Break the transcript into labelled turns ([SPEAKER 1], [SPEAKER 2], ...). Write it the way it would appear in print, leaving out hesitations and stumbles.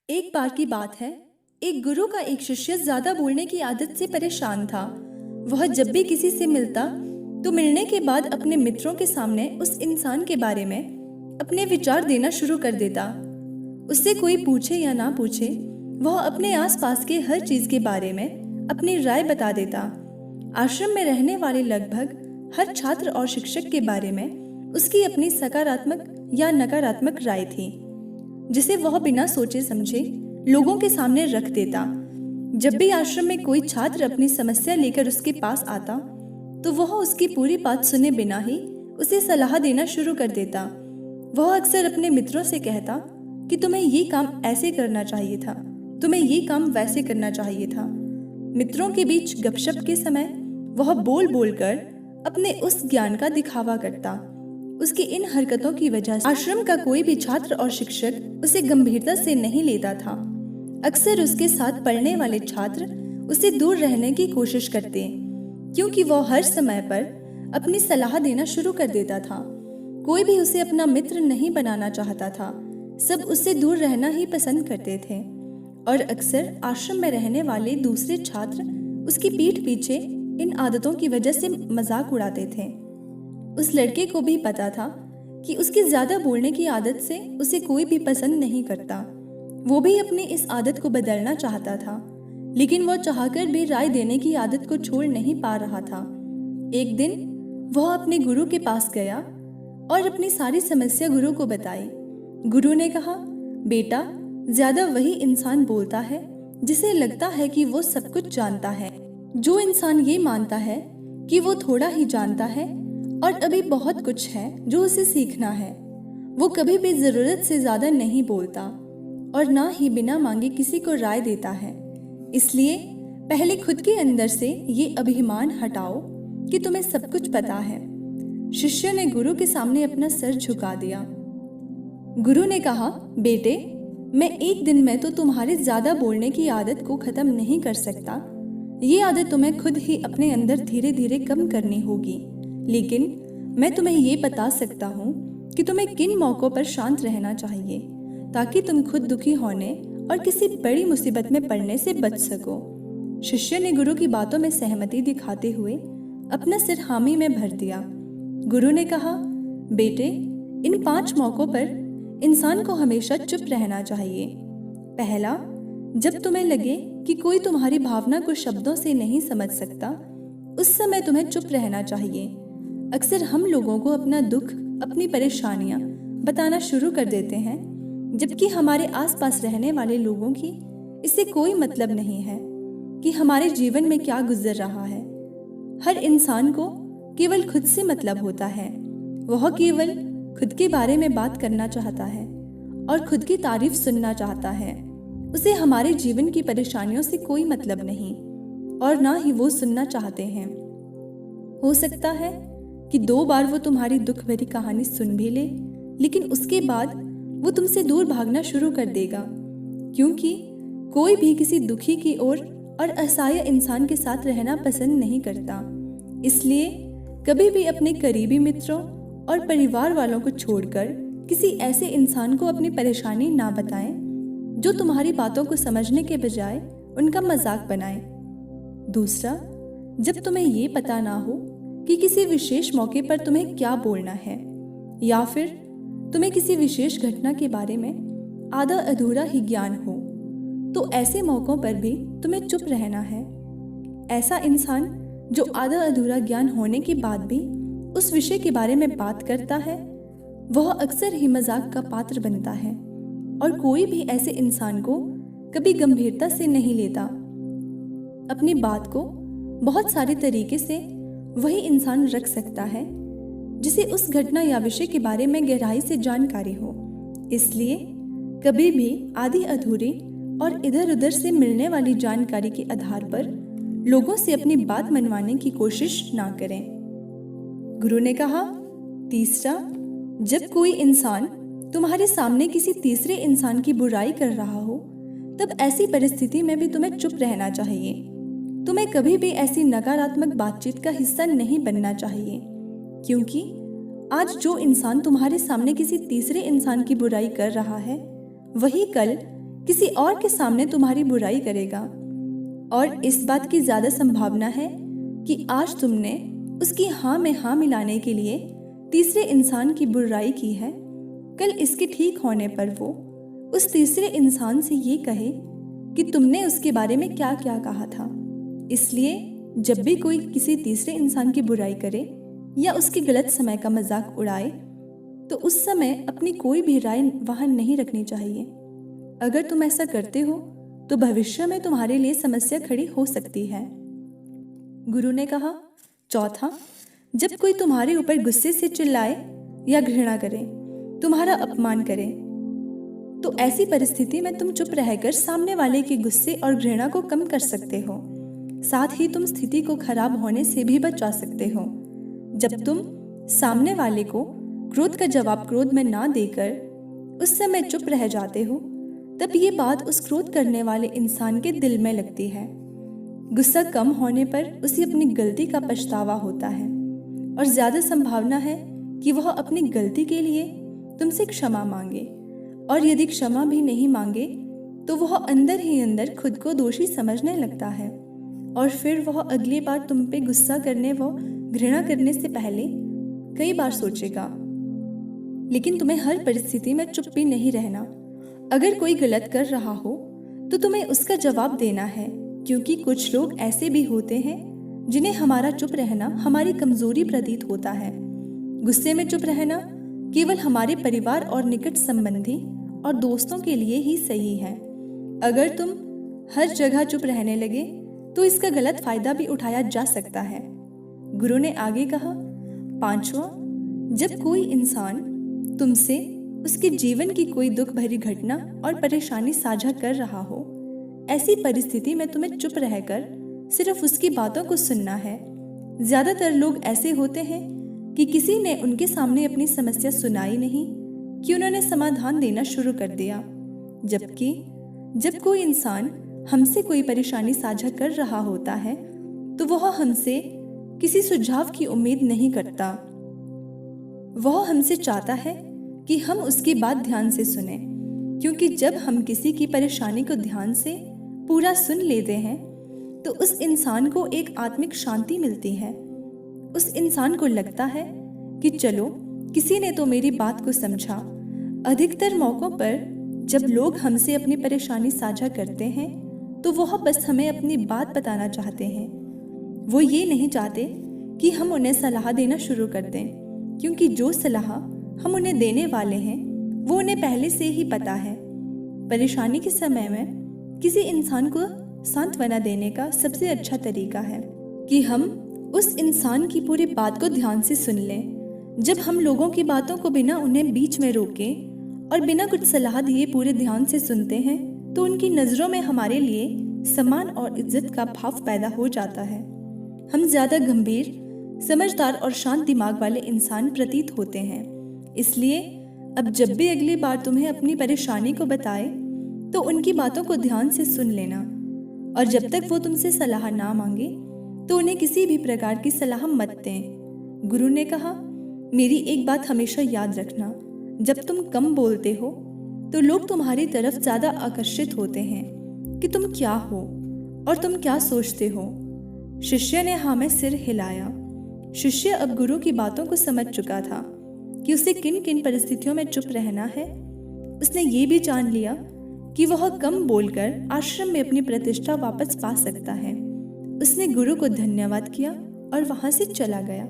[SPEAKER 1] एक बार की बात है, एक गुरु का एक शिष्य ज्यादा बोलने की आदत से परेशान था। वह जब भी किसी से मिलता तो मिलने के बाद अपने मित्रों के सामने उस इंसान के बारे में अपने विचार देना शुरू कर देता। उससे कोई पूछे या ना पूछे, वह अपने आसपास के हर चीज के बारे में अपनी राय बता देता। आश्रम में रहने वाले लगभग हर छात्र और शिक्षक के बारे में उसकी अपनी सकारात्मक या नकारात्मक राय थी, जिसे वह बिना सोचे समझे लोगों के सामने रख देता। जब भी आश्रम में कोई छात्र अपनी समस्या लेकर उसके पास आता तो वह उसकी पूरी बात सुने बिना ही उसे सलाह देना शुरू कर देता। वह अक्सर अपने मित्रों से कहता कि तुम्हें ये काम ऐसे करना चाहिए था, तुम्हें ये काम वैसे करना चाहिए था। मित्रों के बीच गपशप के समय वह बोल बोल कर अपने उस ज्ञान का दिखावा करता। उसकी इन हरकतों की वजह से आश्रम का कोई भी छात्र और शिक्षक उसे गंभीरता से नहीं लेता था। अक्सर उसके साथ पढ़ने वाले छात्र उसे दूर रहने की कोशिश करते, क्योंकि वह हर समय पर अपनी सलाह देना शुरू कर देता था। कोई भी उसे अपना मित्र नहीं बनाना चाहता था, सब उससे दूर रहना ही पसंद करते थे। और अक्सर आश्रम में रहने वाले दूसरे छात्र उसकी पीठ पीछे इन आदतों की वजह से मजाक उड़ाते थे। उस लड़के को भी पता था कि उसकी ज्यादा बोलने की आदत से उसे कोई भी पसंद नहीं करता। वो भी अपनी इस आदत को बदलना चाहता था, लेकिन वह चाहकर भी राय देने की आदत को छोड़ नहीं पा रहा था। एक दिन वह अपने गुरु के पास गया और अपनी सारी समस्या गुरु को बताई। गुरु ने कहा, बेटा, ज्यादा वही इंसान बोलता है जिसे लगता है कि वो सब कुछ जानता है। जो इंसान ये मानता है कि वो थोड़ा ही जानता है और अभी बहुत कुछ है जो उसे सीखना है, वो कभी भी जरूरत से ज्यादा नहीं बोलता और ना ही बिना मांगे किसी को राय देता है। इसलिए पहले खुद के अंदर से ये अभिमान हटाओ कि तुम्हें सब कुछ पता है। शिष्य ने गुरु के सामने अपना सर झुका दिया। गुरु ने कहा, बेटे, मैं एक दिन में तो तुम्हारी ज्यादा बोलने की आदत को खत्म नहीं कर सकता। ये आदत तुम्हें खुद ही अपने अंदर धीरे धीरे कम करनी होगी, लेकिन मैं तुम्हें ये बता सकता हूँ कि तुम्हें किन मौक़ों पर शांत रहना चाहिए ताकि तुम खुद दुखी होने और किसी बड़ी मुसीबत में पड़ने से बच सको। शिष्य ने गुरु की बातों में सहमति दिखाते हुए अपना सिर हामी में भर दिया। गुरु ने कहा, बेटे, इन 5 मौक़ों पर इंसान को हमेशा चुप रहना चाहिए। पहला, जब तुम्हें लगे कि कोई तुम्हारी भावना को शब्दों से नहीं समझ सकता, उस समय तुम्हें चुप रहना चाहिए। अक्सर हम लोगों को अपना दुख, अपनी परेशानियां बताना शुरू कर देते हैं, जबकि हमारे आसपास रहने वाले लोगों की इससे कोई मतलब नहीं है कि हमारे जीवन में क्या गुजर रहा है। हर इंसान को केवल खुद से मतलब होता है। वह केवल खुद के बारे में बात करना चाहता है और खुद की तारीफ सुनना चाहता है। उसे हमारे जीवन की परेशानियों से कोई मतलब नहीं और ना ही वो सुनना चाहते हैं। हो सकता है कि 2 बार वो तुम्हारी दुख भरी कहानी सुन भी ले, लेकिन उसके बाद वो तुमसे दूर भागना शुरू कर देगा, क्योंकि कोई भी किसी दुखी की ओर और असहाय इंसान के साथ रहना पसंद नहीं करता। इसलिए कभी भी अपने करीबी मित्रों और परिवार वालों को छोड़कर किसी ऐसे इंसान को अपनी परेशानी ना बताएं जो तुम्हारी बातों को समझने के बजाय उनका मजाक बनाए। दूसरा, जब तुम्हें ये पता ना हो कि किसी विशेष मौके पर तुम्हें क्या बोलना है, या फिर तुम्हें किसी विशेष घटना के बारे में आधा अधूरा ही ज्ञान हो, तो ऐसे मौकों पर भी तुम्हें चुप रहना है। ऐसा इंसान जो आधा अधूरा ज्ञान होने के बाद भी उस विषय के बारे में बात करता है, वह अक्सर ही मजाक का पात्र बनता है और कोई भी ऐसे इंसान को कभी गंभीरता से नहीं लेता। अपनी बात को बहुत सारे तरीके से वही इंसान रख सकता है जिसे उस घटना या विषय के बारे में गहराई से जानकारी हो। इसलिए कभी भी आधी अधूरी और इधर उधर से मिलने वाली जानकारी के आधार पर लोगों से अपनी बात मनवाने की कोशिश ना करें। गुरु ने कहा, तीसरा, जब कोई इंसान तुम्हारे सामने किसी तीसरे इंसान की बुराई कर रहा हो, तब ऐसी परिस्थिति में भी तुम्हें चुप रहना चाहिए। तुम्हें कभी भी ऐसी नकारात्मक बातचीत का हिस्सा नहीं बनना चाहिए, क्योंकि आज जो इंसान तुम्हारे सामने किसी तीसरे इंसान की बुराई कर रहा है, वही कल किसी और के सामने तुम्हारी बुराई करेगा, और इस बात की ज्यादा संभावना है कि आज तुमने उसकी हाँ में हाँ मिलाने के लिए तीसरे इंसान की बुराई की है, कल इसके ठीक होने पर वो उस तीसरे इंसान से ये कहे कि तुमने उसके बारे में क्या क्या कहा था। इसलिए जब भी कोई किसी तीसरे इंसान की बुराई करे या उसके गलत समय का मजाक उड़ाए, तो उस समय अपनी कोई भी राय वहां नहीं रखनी चाहिए। अगर तुम ऐसा करते हो तो भविष्य में तुम्हारे लिए समस्या खड़ी हो सकती है। गुरु ने कहा, चौथा, जब कोई तुम्हारे ऊपर गुस्से से चिल्लाए या घृणा करे, तुम्हारा अपमान करे, तो ऐसी परिस्थिति में तुम चुप रहकर सामने वाले के गुस्से और घृणा को कम कर सकते हो। साथ ही तुम स्थिति को खराब होने से भी बचा सकते हो। जब तुम सामने वाले को क्रोध का जवाब क्रोध में ना देकर उस समय चुप रह जाते हो, तब ये बात उस क्रोध करने वाले इंसान के दिल में लगती है। गुस्सा कम होने पर उसे अपनी गलती का पछतावा होता है और ज्यादा संभावना है कि वह अपनी गलती के लिए तुमसे क्षमा मांगे, और यदि क्षमा भी नहीं मांगे तो वह अंदर ही अंदर खुद को दोषी समझने लगता है, और फिर वह अगली बार तुम पे गुस्सा करने व घृणा करने से पहले कई बार सोचेगा। लेकिन तुम्हें हर परिस्थिति में चुप भी नहीं रहना। अगर कोई गलत कर रहा हो तो तुम्हें उसका जवाब देना है, क्योंकि कुछ लोग ऐसे भी होते हैं जिन्हें हमारा चुप रहना हमारी कमजोरी प्रतीत होता है। गुस्से में चुप रहना केवल हमारे परिवार और निकट संबंधी और दोस्तों के लिए ही सही है। अगर तुम हर जगह चुप रहने लगे तो इसका गलत फायदा भी उठाया जा सकता है। गुरु ने आगे कहा, पांचवा, जब कोई इंसान तुमसे उसके जीवन की कोई दुख भरी घटना और परेशानी साझा कर रहा हो, ऐसी परिस्थिति में तुम्हें चुप रहकर सिर्फ उसकी बातों को सुनना है। ज्यादातर लोग ऐसे होते हैं कि किसी ने उनके सामने अपनी समस्या सुनाई नहीं कि उन्होंने समाधान देना शुरू कर दिया, जबकि जब कोई इंसान हमसे कोई परेशानी साझा कर रहा होता है तो वह हमसे किसी सुझाव की उम्मीद नहीं करता। वह हमसे चाहता है कि हम उसकी बात ध्यान से सुने, क्योंकि जब हम किसी की परेशानी को ध्यान से पूरा सुन लेते हैं तो उस इंसान को एक आत्मिक शांति मिलती है। उस इंसान को लगता है कि चलो, किसी ने तो मेरी बात को समझा। अधिकतर मौकों पर जब लोग हमसे अपनी परेशानी साझा करते हैं तो वह बस हमें अपनी बात बताना चाहते हैं। वो ये नहीं चाहते कि हम उन्हें सलाह देना शुरू कर दें, क्योंकि जो सलाह हम उन्हें देने वाले हैं वो उन्हें पहले से ही पता है। परेशानी के समय में किसी इंसान को सांत्वना देने का सबसे अच्छा तरीका है कि हम उस इंसान की पूरी बात को ध्यान से सुन लें। जब हम लोगों की बातों को बिना उन्हें बीच में रोके और बिना कुछ सलाह दिए पूरे ध्यान से सुनते हैं तो उनकी नज़रों में हमारे लिए सम्मान और इज्जत का भाव पैदा हो जाता है। हम ज़्यादा गंभीर, समझदार और शांत दिमाग वाले इंसान प्रतीत होते हैं। इसलिए अब जब भी अगली बार तुम्हें अपनी परेशानी को बताए तो उनकी बातों को ध्यान से सुन लेना, और जब तक वो तुमसे सलाह ना मांगे तो उन्हें किसी भी प्रकार की सलाह मत दें। गुरु ने कहा, मेरी एक बात हमेशा याद रखना, जब तुम कम बोलते हो तो लोग तुम्हारी तरफ ज्यादा आकर्षित होते हैं कि तुम क्या हो और तुम क्या सोचते हो। शिष्य ने हाँ में सिर हिलाया। शिष्य अब गुरु की बातों को समझ चुका था कि उसे किन किन परिस्थितियों में चुप रहना है। उसने ये भी जान लिया कि वह कम बोलकर आश्रम में अपनी प्रतिष्ठा वापस पा सकता है। उसने गुरु को धन्यवाद किया और वहां से चला गया।